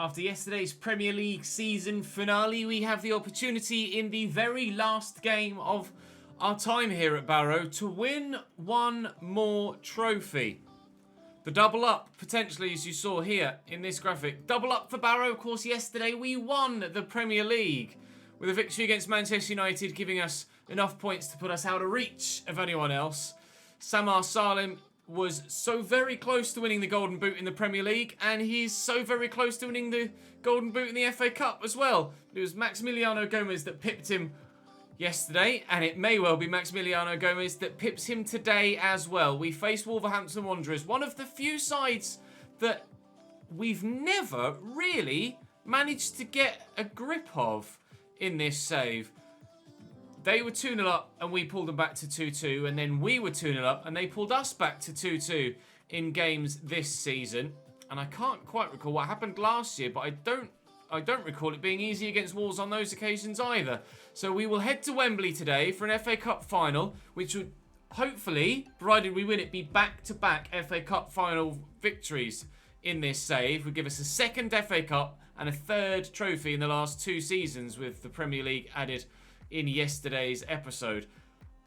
After yesterday's Premier League season finale, we have the opportunity in the very last game of our time here at Barrow to win one more trophy. The double up, potentially, as you saw here in this graphic. Double up for Barrow, of course. Yesterday we won the Premier League with a victory against Manchester United, giving us enough points to put us out of reach of anyone else. Samar Salim was so very close to winning the Golden Boot in the Premier League, and he's so very close to winning the Golden Boot in the FA Cup as well. It was Maximiliano Gomez that pipped him yesterday, and it may well be Maximiliano Gomez that pips him today as well. We face Wolverhampton Wanderers, one of the few sides that we've never really managed to get a grip of in this save. They were 2-0 up and we pulled them back to 2-2, and then we were 2-0 up and they pulled us back to 2-2 in games this season. And I can't quite recall what happened last year, but I don't recall it being easy against Wolves on those occasions either. So we will head to Wembley today for an FA Cup final, which would hopefully, provided we win it, be back-to-back FA Cup final victories in this save. Would give us a second FA Cup and a third trophy in the last 2 seasons, with the Premier League added in yesterday's episode.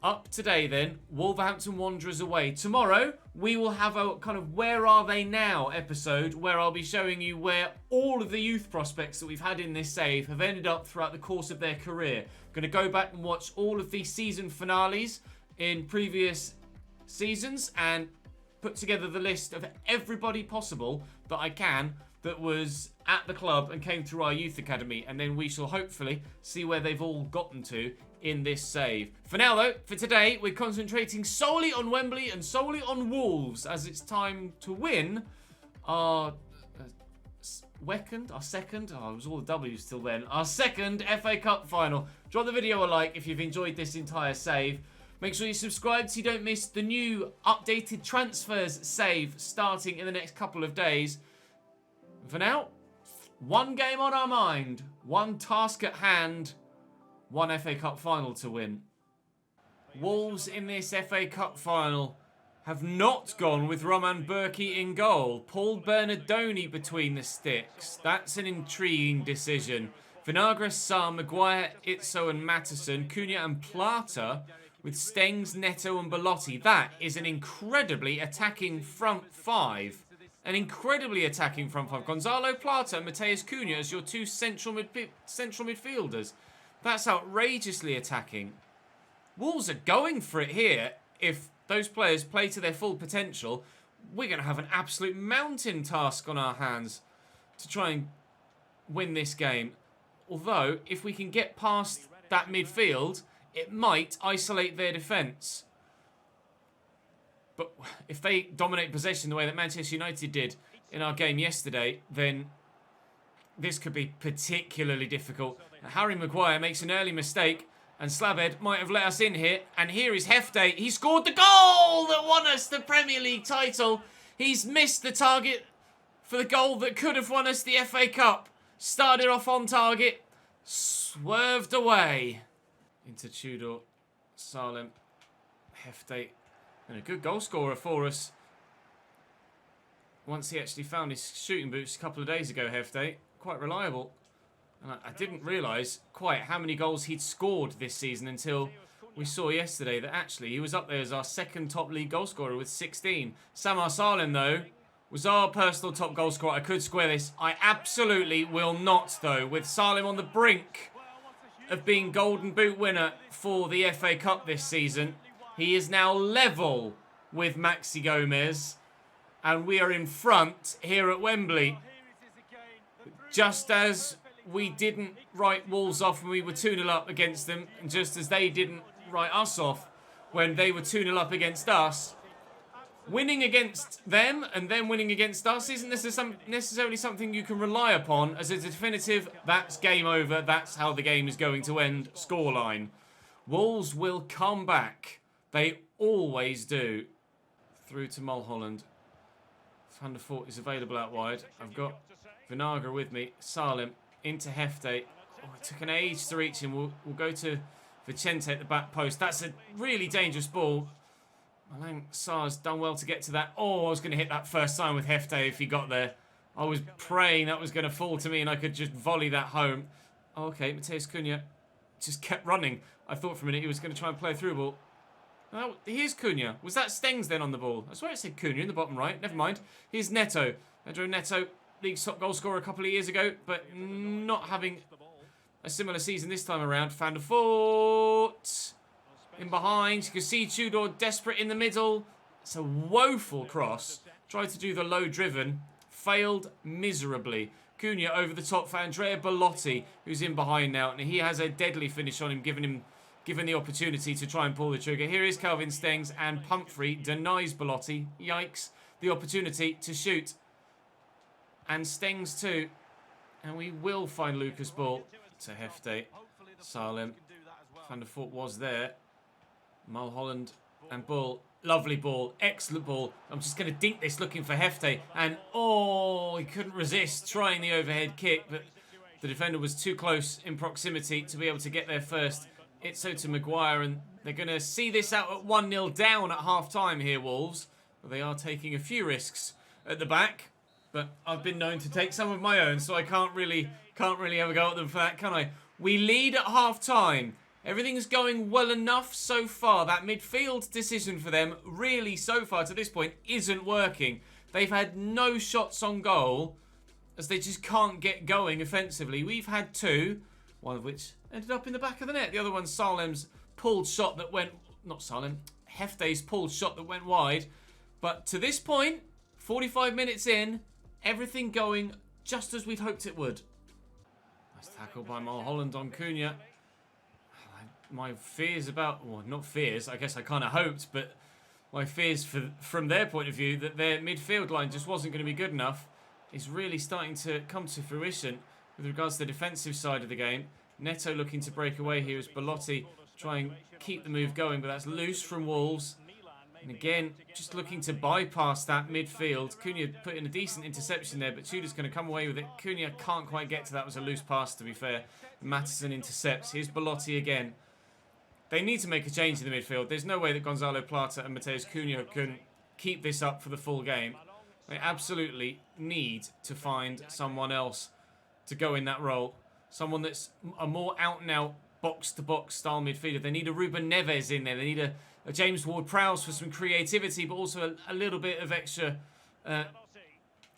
Up today then, Wolverhampton Wanderers away. Tomorrow, we will have a kind of Where Are They Now episode, where I'll be showing you where all of the youth prospects that we've had in this save have ended up throughout the course of their career. I'm going to go back and watch all of the season finales in previous seasons and put together the list of everybody possible that I can that was at the club and came through our youth academy, and then we shall hopefully see where they've all gotten to in this save. For now though, for today, we're concentrating solely on Wembley and solely on Wolves, as it's time to win our second, it was all the W's till then, our second FA Cup final. Drop the video a like if you've enjoyed this entire save. Make sure you subscribe so you don't miss the new updated transfers save starting in the next couple of days. For now, one game on our mind, one task at hand, one FA Cup final to win. Wolves in this FA Cup final have not gone with Roman Burki in goal. Paul Bernardoni between the sticks. That's an intriguing decision. Vinagre, Sarr, Maguire, Itzo and Mattison, Cunha and Plata with Stengs, Neto and Belotti. That is an incredibly attacking front five. An incredibly attacking front five. Gonzalo Plata and Mateus Cunha as your 2 central midfielders. That's outrageously attacking. Wolves are going for it here. If those players play to their full potential, we're going to have an absolute mountain task on our hands to try and win this game. Although, if we can get past that midfield, it might isolate their defence. But if they dominate possession the way that Manchester United did in our game yesterday, then this could be particularly difficult. Harry Maguire makes an early mistake, and Slabhead might have let us in here. And here is Hefte. He scored the goal that won us the Premier League title. He's missed the target for the goal that could have won us the FA Cup. Started off on target, swerved away into Tudor, Salem, Hefte. And a good goal scorer for us. Once he actually found his shooting boots a couple of days ago, Hefte. Quite reliable. And I didn't realise quite how many goals he'd scored this season until we saw yesterday that actually he was up there as our second top league goal scorer with 16. Samar Salim, though, was our personal top goal scorer. I could square this. I absolutely will not, though, with Salim on the brink of being Golden Boot winner for the FA Cup this season. He is now level with Maxi Gomez, and we are in front here at Wembley. Just as we didn't write Wolves off when we were 2-0 up against them, and just as they didn't write us off when they were 2-0 up against us, winning against them and then winning against us isn't necessarily something you can rely upon as a definitive, that's game over, that's how the game is going to end scoreline. Wolves will come back. They always do. Through to Mulholland. Van der Voort is available out wide. I've got Vinagre with me. Salim into Hefte. Oh, it took an age to reach him. We'll go to Vicente at the back post. That's a really dangerous ball. Malang Sarr's done well to get to that. Oh, I was going to hit that first time with Hefte if he got there. I was praying that was going to fall to me and I could just volley that home. Oh, okay, Mateus Cunha just kept running. I thought for a minute he was going to try and play a through ball. Oh, here's Cunha. Was that Stengs then on the ball? I swear it said Cunha in the bottom right. Never mind. Here's Neto. Pedro Neto, league's top goal scorer a couple of years ago, but not having a similar season this time around. Van der Voort in behind. You can see Tudor desperate in the middle. It's a woeful cross. Tried to do the low driven. Failed miserably. Cunha over the top for Andrea Belotti, who's in behind now. And he has a deadly finish on him, given the opportunity to try and pull the trigger. Here is Calvin Stengs, and Pumphrey denies Belotti. Yikes. The opportunity to shoot. And Stengs too. And we will find Lucas Ball to Hefte. Salem. Van der Voort was there. Mulholland and Bull. Lovely ball. Excellent ball. I'm just going to dink this looking for Hefte. And, oh, he couldn't resist trying the overhead kick. But the defender was too close in proximity to be able to get there first. It's so to Maguire. And they're going to see this out at 1-0 down at half-time here, Wolves. But they are taking a few risks at the back. But I've been known to take some of my own, so I can't really have a go at them for that, can I? We lead at half-time. Everything's going well enough so far. That midfield decision for them, really, so far to this point, isn't working. They've had no shots on goal, as they just can't get going offensively. We've had two, one of which ended up in the back of the net. The other one's Salem's pulled shot that went... Not Salem. Hefte's pulled shot that went wide. But to this point, 45 minutes in... Everything going just as we'd hoped it would. Nice tackle by Mulholland on Cunha. My fears about... Well, not fears. I guess I kind of hoped. But my fears from their point of view that their midfield line just wasn't going to be good enough is really starting to come to fruition with regards to the defensive side of the game. Neto looking to break away here as Belotti try and keep the move going. But that's loose from Wolves. And again, just looking to bypass that midfield. Cunha put in a decent interception there, but Tudor's going to come away with it. Cunha can't quite get to that. It was a loose pass, to be fair. Mattison intercepts. Here's Belotti again. They need to make a change in the midfield. There's no way that Gonzalo Plata and Mateus Cunha can keep this up for the full game. They absolutely need to find someone else to go in that role. Someone that's a more out-and-out box-to-box style midfielder. They need a Ruben Neves in there. They need a James Ward-Prowse for some creativity, but also a little bit of extra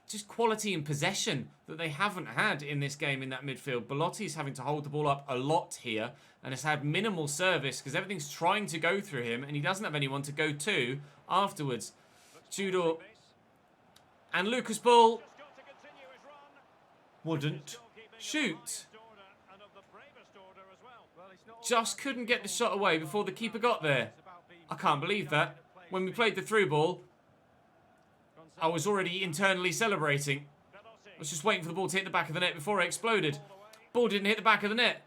just quality and possession that they haven't had in this game in that midfield. Belotti's having to hold the ball up a lot here and has had minimal service because everything's trying to go through him and he doesn't have anyone to go to afterwards. Tudor and Lucas Ball wouldn't shoot. Just couldn't get the shot away before the keeper got there. I can't believe that. When we played the through ball, I was already internally celebrating. I was just waiting for the ball to hit the back of the net before it exploded. Ball didn't hit the back of the net.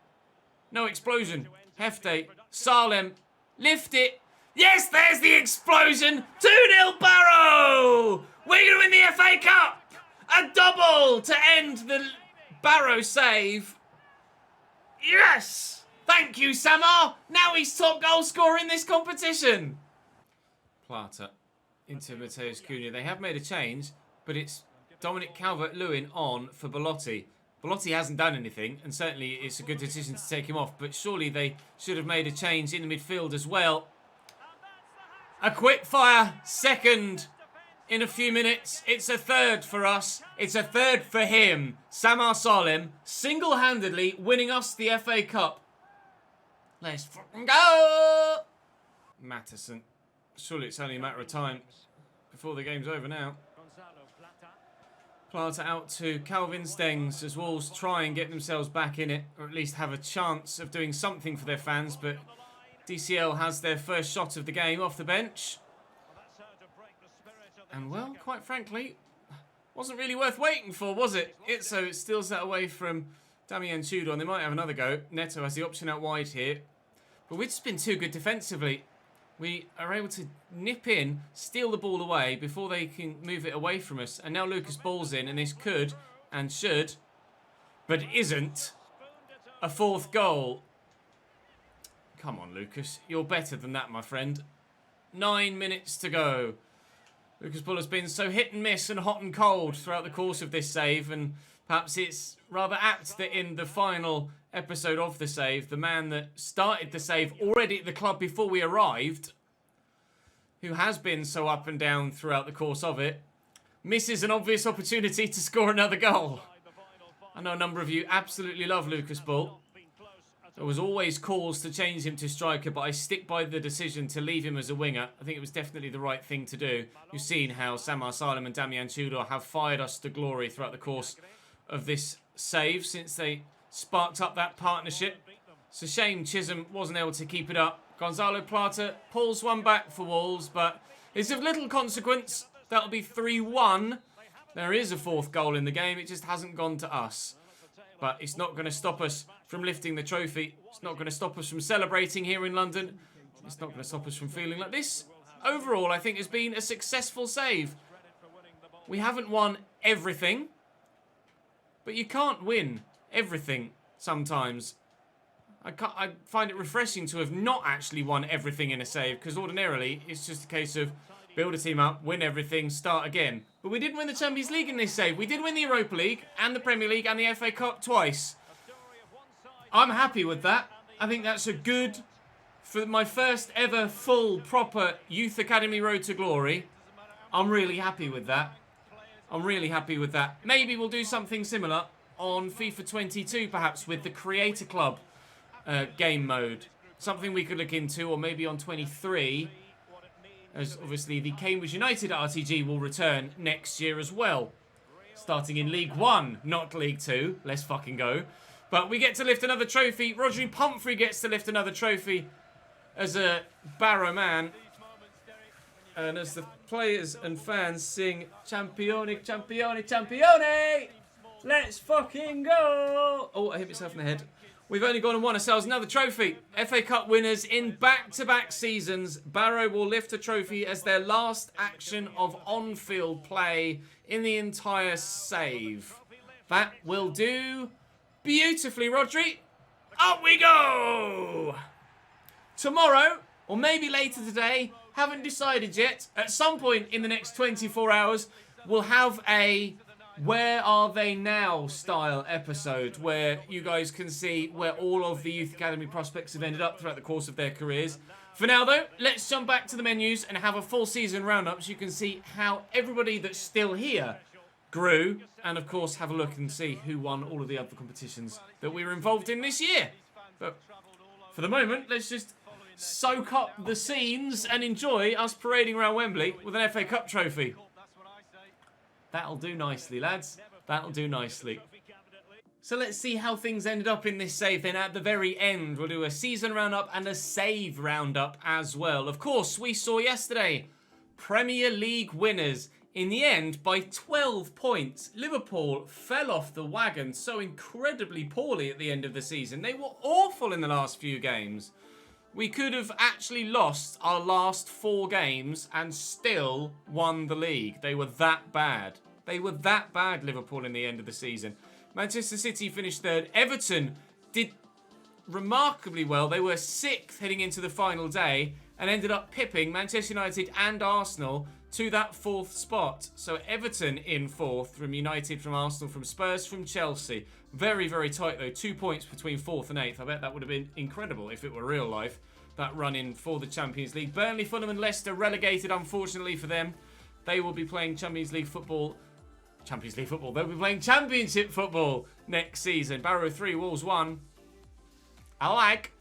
No explosion. Hefte. Salem. Lift it. Yes, there's the explosion. 2-0 Barrow. We're going to win the FA Cup. A double to end the Barrow save. Yes. Thank you, Samar. Now he's top goal scorer in this competition. Plata into Mateus Cunha. They have made a change, but it's Dominic Calvert-Lewin on for Belotti. Belotti hasn't done anything, and certainly it's a good decision to take him off, but surely they should have made a change in the midfield as well. A quick fire second in a few minutes. It's a third for us. It's a third for him. Samar Salem single-handedly winning us the FA Cup. Let's fucking go! Mattison. Surely it's only a matter of time before the game's over now. Plata out to Calvin Stengs as Wolves try and get themselves back in it, or at least have a chance of doing something for their fans, but DCL has their first shot of the game off the bench. And well, quite frankly, wasn't really worth waiting for, was it? It steals that away from Damien Tudor, and they might have another go. Neto has the option out wide here. But we've just been too good defensively. We are able to nip in, steal the ball away before they can move it away from us. And now Lucas Ball's in, and this could and should, but isn't, a fourth goal. Come on, Lucas. You're better than that, my friend. 9 minutes to go. Lucas Bull has been so hit and miss and hot and cold throughout the course of this save, and perhaps it's rather apt that in the final episode of the save, the man that started the save already at the club before we arrived, who has been so up and down throughout the course of it, misses an obvious opportunity to score another goal. I know a number of you absolutely love Lucas Bull. There was always calls to change him to striker, but I stick by the decision to leave him as a winger. I think it was definitely the right thing to do. You've seen how Samar Salim and Damian Tudor have fired us to glory throughout the course of this save since they sparked up that partnership. It's a shame Chisholm wasn't able to keep it up. Gonzalo Plata pulls one back for Wolves, but it's of little consequence. That'll be 3-1. There is a fourth goal in the game. It just hasn't gone to us. But it's not going to stop us from lifting the trophy. It's not going to stop us from celebrating here in London. It's not going to stop us from feeling like this. Overall, I think has been a successful save. We haven't won everything. But you can't win everything sometimes. I find it refreshing to have not actually won everything in a save, because ordinarily it's just a case of build a team up, win everything, start again. But we did win the Champions League in this save. We did win the Europa League and the Premier League and the FA Cup twice. I'm happy with that. I think that's a good, for my first ever full, proper Youth Academy Road to Glory. I'm really happy with that. I'm really happy with that. Maybe we'll do something similar on FIFA 22, perhaps, with the Creator Club game mode. Something we could look into, or maybe on 23, as obviously the Cambridge United RTG will return next year as well. Starting in League 1, not League 2. Let's fucking go. But we get to lift another trophy. Rodri Pumphrey gets to lift another trophy as a Barrow man. And as the players and fans sing, Champione, Champione, Champione! Let's fucking go! Oh, I hit myself in the head. We've only gone and won ourselves another trophy. FA Cup winners in back-to-back seasons. Barrow will lift a trophy as their last action of on-field play in the entire save. That will do beautifully, Rodri. Up we go! Tomorrow, or maybe later today, haven't decided yet, at some point in the next 24 hours, we'll have a Where Are They Now style episode where you guys can see where all of the Youth Academy prospects have ended up throughout the course of their careers. For now though, let's jump back to the menus and have a full season roundup so you can see how everybody that's still here grew, and of course have a look and see who won all of the other competitions that we were involved in this year. But for the moment, let's just soak up the scenes and enjoy us parading around Wembley with an FA Cup trophy. That'll do nicely, lads. That'll do nicely. So let's see how things ended up in this save then. At the very end, we'll do a season roundup and a save roundup as well. Of course, we saw yesterday Premier League winners in the end by 12 points. Liverpool fell off the wagon so incredibly poorly at the end of the season. They were awful in the last few games. We could have actually lost our last 4 games and still won the league. They were that bad. They were that bad, Liverpool, in the end of the season. Manchester City finished 3rd. Everton did remarkably well. They were 6th heading into the final day and ended up pipping Manchester United and Arsenal to that 4th spot. So Everton in 4th, from United, from Arsenal, from Spurs, from Chelsea. Very, very tight though. 2 points between 4th and 8th. I bet that would have been incredible if it were real life. That run in for the Champions League. Burnley, Fulham and Leicester relegated, unfortunately for them. They will be playing Champions League football. They'll be playing Championship football next season. Barrow 3, Wolves 1. I like.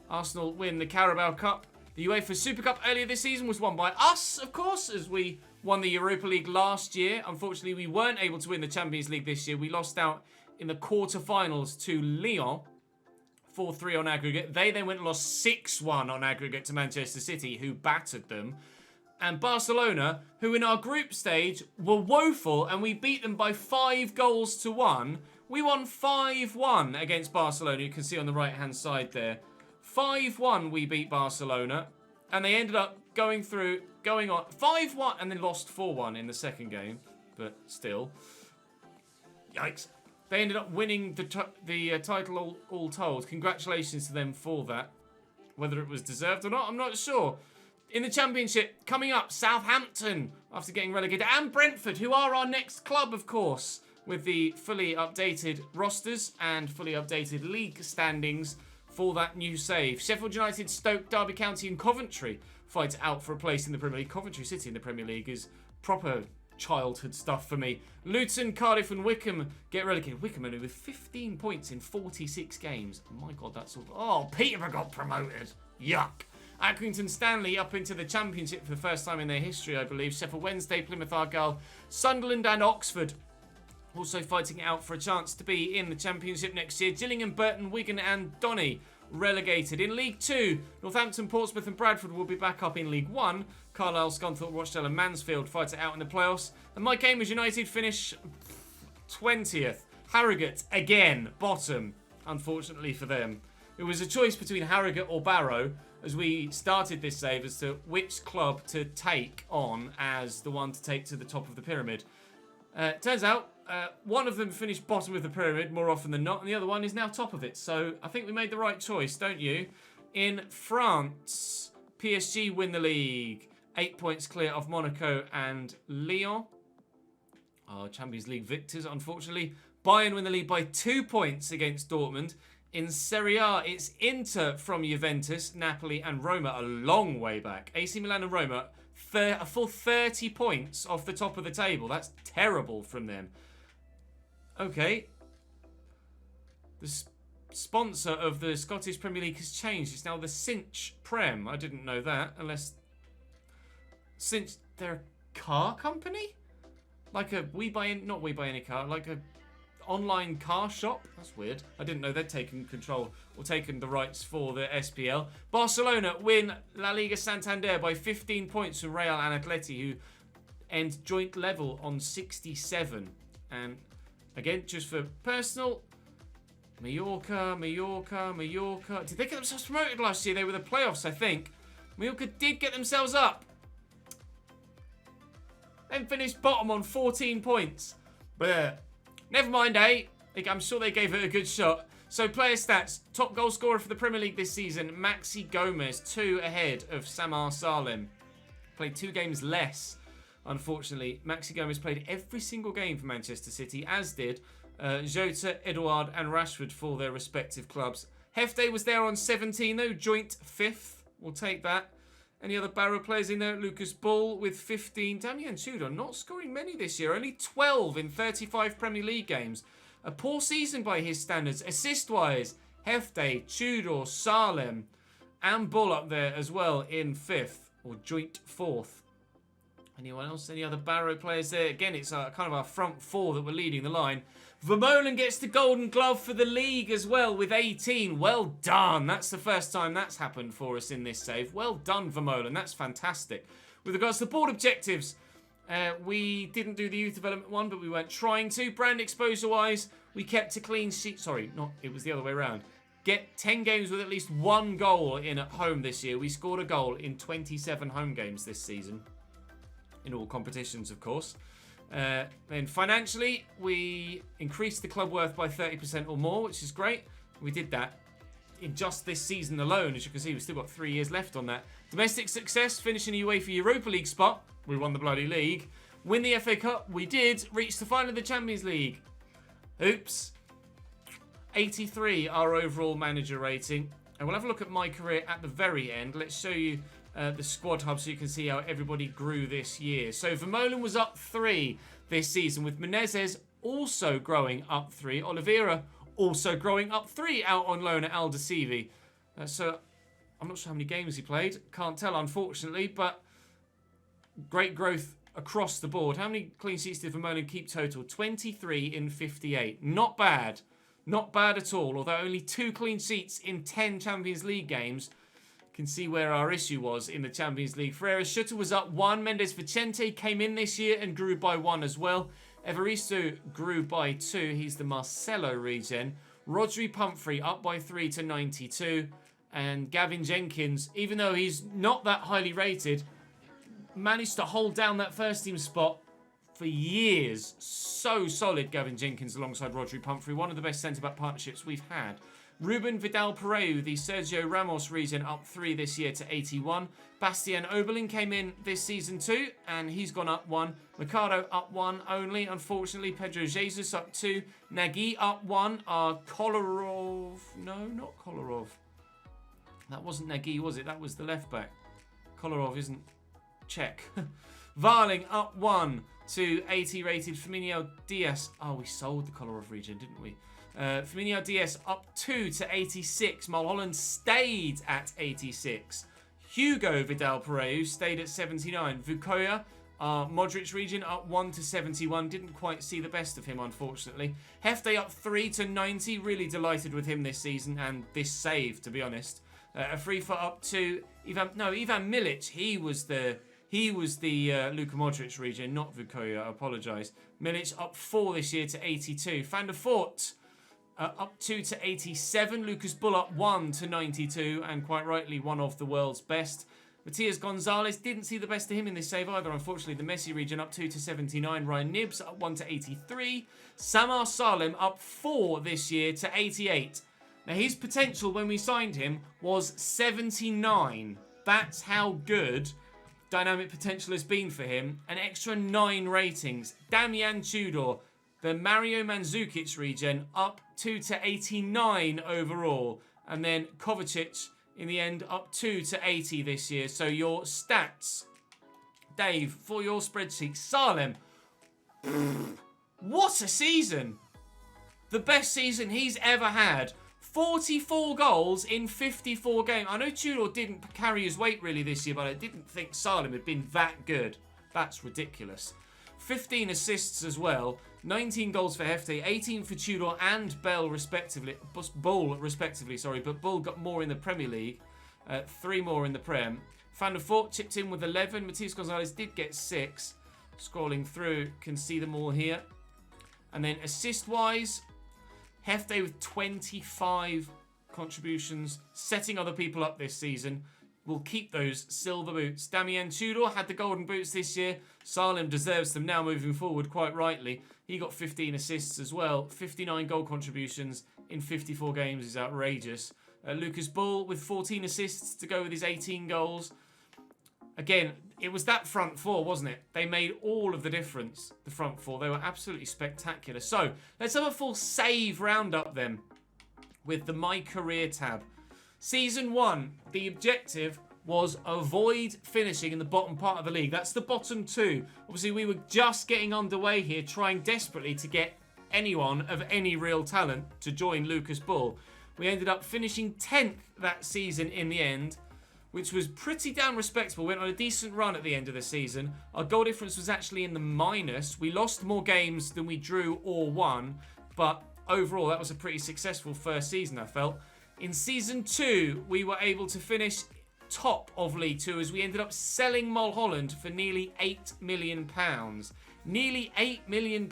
Arsenal win the Carabao Cup. The Uefa Super Cup earlier this season was won by us, of course, as we won the Europa League last year. Unfortunately, we weren't able to win the Champions League this year. We lost out in the quarter-finals to Lyon. 4-3 on aggregate. They then went and lost 6-1 on aggregate to Manchester City, who battered them. And Barcelona, who in our group stage were woeful, and we beat them by 5 goals to 1. We won 5-1 against Barcelona. You can see on the right-hand side there. 5-1 we beat Barcelona. And they ended up going on 5-1, and then lost 4-1 in the second game. But still. Yikes. They ended up winning the title all told. Congratulations to them for that. Whether it was deserved or not, I'm not sure. In the Championship, coming up, Southampton, after getting relegated, and Brentford, who are our next club, of course, with the fully updated rosters and fully updated league standings for that new save. Sheffield United, Stoke, Derby County and Coventry fight out for a place in the Premier League. Coventry City in the Premier League is proper childhood stuff for me. Luton, Cardiff and Wickham get relegated. Wickham only with 15 points in 46 games. My God, that's all. Oh, Peterborough got promoted. Yuck. Accrington Stanley up into the Championship for the first time in their history, I believe. Sheffield Wednesday, Plymouth Argyle, Sunderland and Oxford also fighting it out for a chance to be in the Championship next year. Gillingham, Burton, Wigan and Donny relegated. In League 2, Northampton, Portsmouth and Bradford will be back up in League 1. Carlisle, Scunthorpe, Rochdale and Mansfield fight it out in the playoffs. And my Cambridge United finish 20th. Harrogate, again, bottom, unfortunately for them. It was a choice between Harrogate or Barrow as we started this save as to which club to take on as the one to take to the top of the pyramid. Turns out, one of them finished bottom of the pyramid more often than not, and the other one is now top of it. So I think we made the right choice, don't you? In France, PSG win the league. 8 points clear of Monaco and Lyon. Our Champions League victors, unfortunately. Bayern win the league by 2 points against Dortmund. In Serie A, it's Inter from Juventus, Napoli and Roma a long way back. AC Milan and Roma, a full 30 points off the top of the table. That's terrible from them. Okay. The sponsor of the Scottish Premier League has changed. It's now the Cinch Prem. I didn't know that, unless... Cinch, they're a car company? Like a not We Buy Any Car, like a online car shop? That's weird. I didn't know they'd taken control or taken the rights for the SPL. Barcelona win La Liga Santander by 15 points from Real and Atleti, who end joint level on 67. And again, just for personal, Mallorca. Did they get themselves promoted last year? They were the playoffs, I think. Mallorca did get themselves up. Then finished bottom on 14 points. But never mind, eh? I'm sure they gave it a good shot. So player stats. Top goal scorer for the Premier League this season, Maxi Gomez, 2 ahead of Samar Salem. Played 2 games less, unfortunately. Maxi Gomez played every single game for Manchester City, as did Jota, Edouard and Rashford for their respective clubs. Hefte was there on 17 though, joint 5th. We'll take that. Any other Barrow players in there? Lucas Bull with 15. Damian Tudor not scoring many this year. Only 12 in 35 Premier League games. A poor season by his standards. Assist-wise, Hefte, Tudor, Salem and Bull up there as well in 5th or joint 4th. Anyone else? Any other Barrow players there? Again, it's kind of our front 4 that were leading the line. Vermaelen gets the Golden Glove for the league as well with 18. Well done. That's the first time that's happened for us in this save. Well done, Vermaelen. That's fantastic. With regards to board objectives, we didn't do the youth development one, but we weren't trying to. Brand exposure-wise, we kept a clean sheet. Sorry, it was the other way around. Get 10 games with at least 1 goal in at home this year. We scored a goal in 27 home games this season. In all competitions, of course. Then financially, we increased the club worth by 30% or more, which is great. We did that in just this season alone. As you can see, we've still got 3 years left on that. Domestic success, finishing a UEFA Europa League spot. We won the bloody league. Win the FA Cup. We did reach the final of the Champions League. Oops. 83, our overall manager rating. And we'll have a look at my career at the very end. Let's show you the squad hub so you can see how everybody grew this year. So Vermaelen was up 3 this season, with Menezes also growing up 3. Oliveira also growing up 3 out on loan at Aldosivi. So I'm not sure how many games he played. Can't tell, unfortunately, but great growth across the board. How many clean sheets did Vermaelen keep total? 23 in 58. Not bad. Not bad at all, although only 2 clean sheets in 10 Champions League games. Can see where our issue was in the Champions League. Ferreira Schutter was up 1. Mendes Vicente came in this year and grew by 1 as well. Evaristo grew by 2. He's the Marcelo regen. Rodri Pumphrey up by 3 to 92. And Gavin Jenkins, even though he's not that highly rated, managed to hold down that first team spot for years. So solid, Gavin Jenkins alongside Rodri Pumphrey. One of the best centre-back partnerships we've had. Ruben Vidal-Pereu, the Sergio Ramos region, up 3 this year to 81. Bastien Oberlin came in this season too, and he's gone up 1. Mercado up 1 only, unfortunately. Pedro Jesus up 2. Nagy up 1. Kolarov... No, not Kolarov. That wasn't Nagy, was it? That was the left-back. Kolarov isn't Czech. Varling up 1 to 80 rated. Firmino Diaz. Oh, we sold the Kolarov region, didn't we? Firmino Diaz up 2 to 86. Mulholland stayed at 86. Hugo Vidal-Pereu stayed at 79. Vukoya, Modric region, up 1 to 71. Didn't quite see the best of him, unfortunately. Hefte up 3 to 90. Really delighted with him this season and this save, to be honest. Afrifa up 2. Ivan Milic. He was the Luka Modric region, not Vukoya. I apologise. Milic up 4 this year to 82. Van der Voort up 2 to 87. Lucas Bull up 1 to 92, and quite rightly one of the world's best. Matias Gonzalez, didn't see the best of him in this save either, unfortunately. The Messi region up 2 to 79. Ryan Nibbs up 1 to 83. Samar Salim up 4 this year to 88. Now his potential when we signed him was 79. That's how good dynamic potential has been for him. An extra 9 ratings. Damian Tudor, the Mario Mandzukic region, up 2 to 89 overall. And then Kovacic, in the end, up 2 to 80 this year. So your stats, Dave, for your spreadsheet. Salem, what a season. The best season he's ever had. 44 goals in 54 games. I know Tudor didn't carry his weight really this year, but I didn't think Salem had been that good. That's ridiculous. 15 assists as well. 19 goals for Hefte, 18 for Tudor and Bull respectively. But Bull got more in the Premier League. 3 more in the Prem. Van der Voort chipped in with 11. Matias Gonzalez did get 6. Scrolling through, can see them all here. And then assist-wise, Hefte with 25 contributions, setting other people up this season. Will keep those silver boots. Damien Tudor had the golden boots this year. Salem deserves them now moving forward, quite rightly. He got 15 assists as well. 59 goal contributions in 54 games is outrageous. Lucas Bull with 14 assists to go with his 18 goals. Again, it was that front four, wasn't it? They made all of the difference, the front four. They were absolutely spectacular. So, let's have a full save roundup then with the My Career tab. Season 1, the objective was avoid finishing in the bottom part of the league. That's the bottom 2. Obviously, we were just getting underway here, trying desperately to get anyone of any real talent to join Lucas Bull. We ended up finishing 10th that season in the end, which was pretty damn respectable. Went on a decent run at the end of the season. Our goal difference was actually in the minus. We lost more games than we drew or won, but overall, that was a pretty successful first season, I felt. In Season 2, we were able to finish top of League 2 as we ended up selling Mulholland for nearly £8 million. Nearly £8 million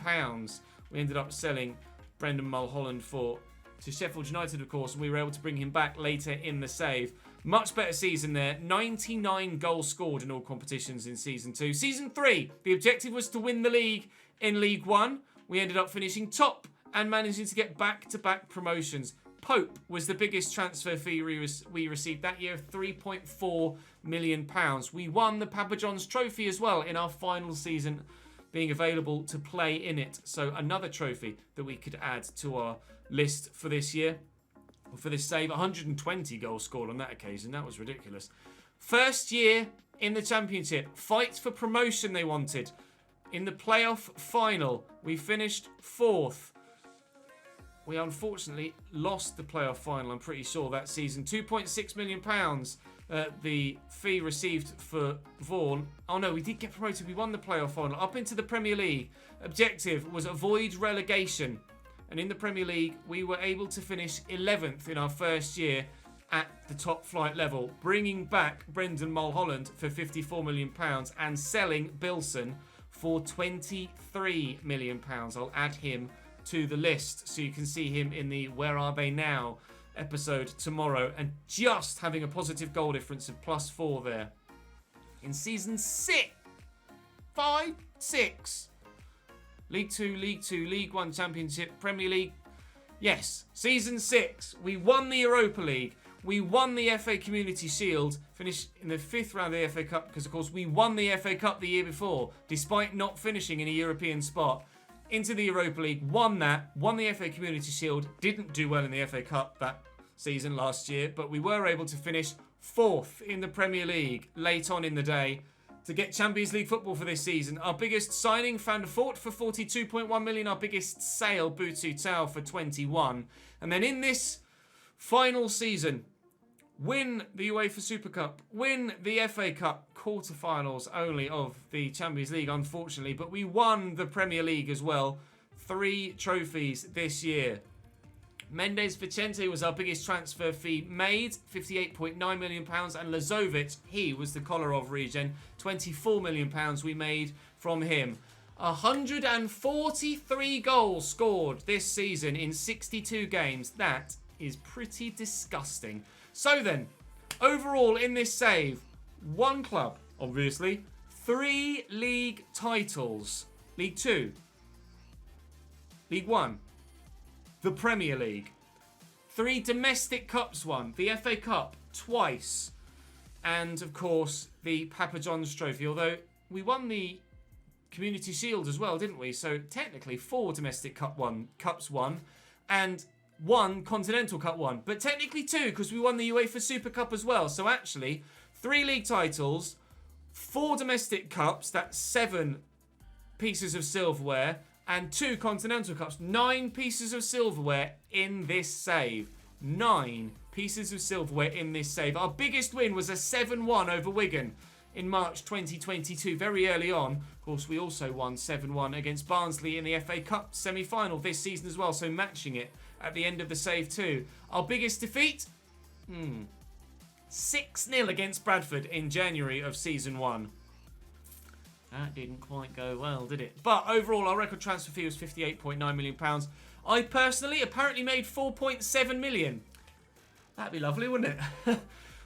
we ended up selling Brendan Mulholland to Sheffield United, of course, and we were able to bring him back later in the save. Much better season there. 99 goals scored in all competitions in Season 2. Season 3, the objective was to win the league in League 1. We ended up finishing top and managing to get back-to-back promotions. Pope was the biggest transfer fee we received that year, £3.4 million. We won the Papa John's Trophy as well in our final season, being available to play in it. So another trophy that we could add to our list for this year, or for this save. 120 goals scored on that occasion. That was ridiculous. First year in the Championship. Fight for promotion they wanted. In the playoff final, we finished 4th. We unfortunately lost the playoff final, I'm pretty sure, that season. £2.6 million the fee received for Vaughan. Oh no, we did get promoted. We won the playoff final. Up into the Premier League. Objective was avoid relegation. And in the Premier League, we were able to finish 11th in our first year at the top flight level, bringing back Brendan Mulholland for £54 million and selling Bilson for £23 million. I'll add him to the list so you can see him in the Where Are They Now episode tomorrow, and just having a positive goal difference of +4 there. In season 6, League 2, League 2, League 1 Championship, Premier League. Yes, Season 6. We won the Europa League. We won the FA Community Shield. Finished in the 5th round of the FA Cup because, of course, we won the FA Cup the year before, despite not finishing in a European spot. Into the Europa League, won that, won the FA Community Shield. Didn't do well in the FA Cup that season last year, but we were able to finish 4th in the Premier League late on in the day to get Champions League football for this season. Our biggest signing, Van der Voort for 42.1 million. Our biggest sale, Boutou Tao for 21. And then in this final season, win the UEFA Super Cup, win the FA Cup, quarterfinals only of the Champions League, unfortunately, but we won the Premier League as well. 3 trophies this year. Mendes Vicente was our biggest transfer fee made, £58.9 million, and Lazovic, he was the Kolarov regen, £24 million we made from him. 143 goals scored this season in 62 games. That is pretty disgusting. So then, overall in this save, 1 club, obviously, 3 league titles. League 2, League 1, the Premier League, 3 domestic cups won, the FA Cup twice, and of course the Papa John's Trophy, although we won the Community Shield as well, didn't we? So technically 4 domestic cups won, and 1 Continental Cup won, but technically 2 because we won the UEFA Super Cup as well. So actually 3 league titles, 4 domestic cups, that's 7 pieces of silverware, and 2 Continental Cups. 9 pieces of silverware in this save. 9 pieces of silverware in this save. Our biggest win was a 7-1 over Wigan in March 2022, very early on. Of course, we also won 7-1 against Barnsley in the FA Cup semi-final this season as well, so matching it at the end of the save too. Our biggest defeat? 6-0 against Bradford in January of Season 1. That didn't quite go well, did it? But overall, our record transfer fee was £58.9 million. I personally apparently made £4.7 million. That'd be lovely, wouldn't it?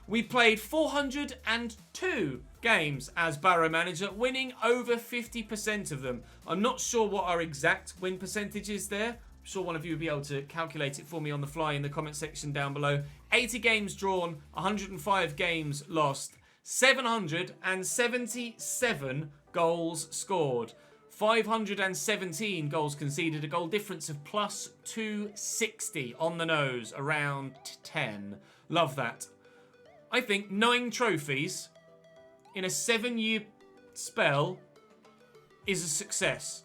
We played 402 games as Barrow manager, winning over 50% of them. I'm not sure what our exact win percentage is there. I'm sure one of you will be able to calculate it for me on the fly in the comment section down below. 80 games drawn, 105 games lost, 777 goals scored, 517 goals conceded, a goal difference of plus 260 on the nose, around 10. Love that. I think 9 trophies in a 7-year spell is a success.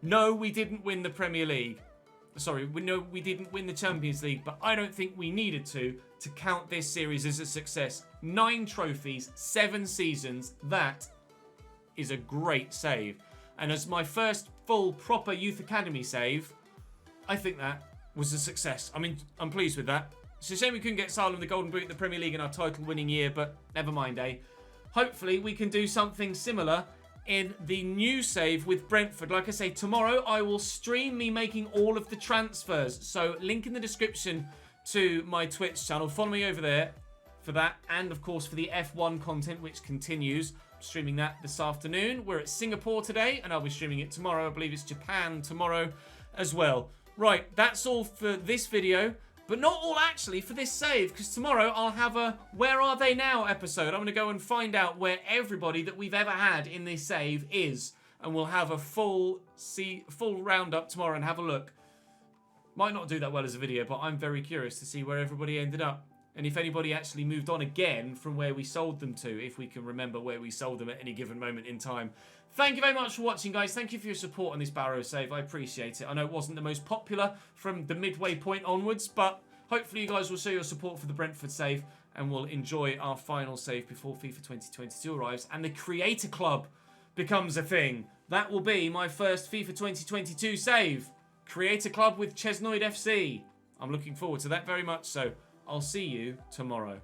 No, we didn't win the Premier League. Sorry, we didn't win the Champions League, but I don't think we needed to count this series as a success. 9 trophies, 7 seasons, that is a great save. And as my first full proper Youth Academy save, I think that was a success. I mean, I'm pleased with that. It's a shame we couldn't get Salem the Golden Boot in the Premier League in our title-winning year, but never mind, eh? Hopefully we can do something similar in the new save with Brentford. Like I say, tomorrow I will stream me making all of the transfers. So link in the description to my Twitch channel. Follow me over there for that, and of course for the F1 content, which continues. I'm streaming that this afternoon. We're at Singapore today, and I'll be streaming it tomorrow. I believe it's Japan tomorrow as well. Right, that's all for this video. But not all, actually, for this save, because tomorrow I'll have a Where Are They Now episode. I'm going to go and find out where everybody that we've ever had in this save is. And we'll have a full roundup tomorrow and have a look. Might not do that well as a video, but I'm very curious to see where everybody ended up. And if anybody actually moved on again from where we sold them to, if we can remember where we sold them at any given moment in time. Thank you very much for watching, guys. Thank you for your support on this Barrow save. I appreciate it. I know it wasn't the most popular from the midway point onwards, but hopefully you guys will show your support for the Brentford save and will enjoy our final save before FIFA 2022 arrives and the Creator Club becomes a thing. That will be my first FIFA 2022 save. Creator Club with Chesnoid FC. I'm looking forward to that very much so. I'll see you tomorrow.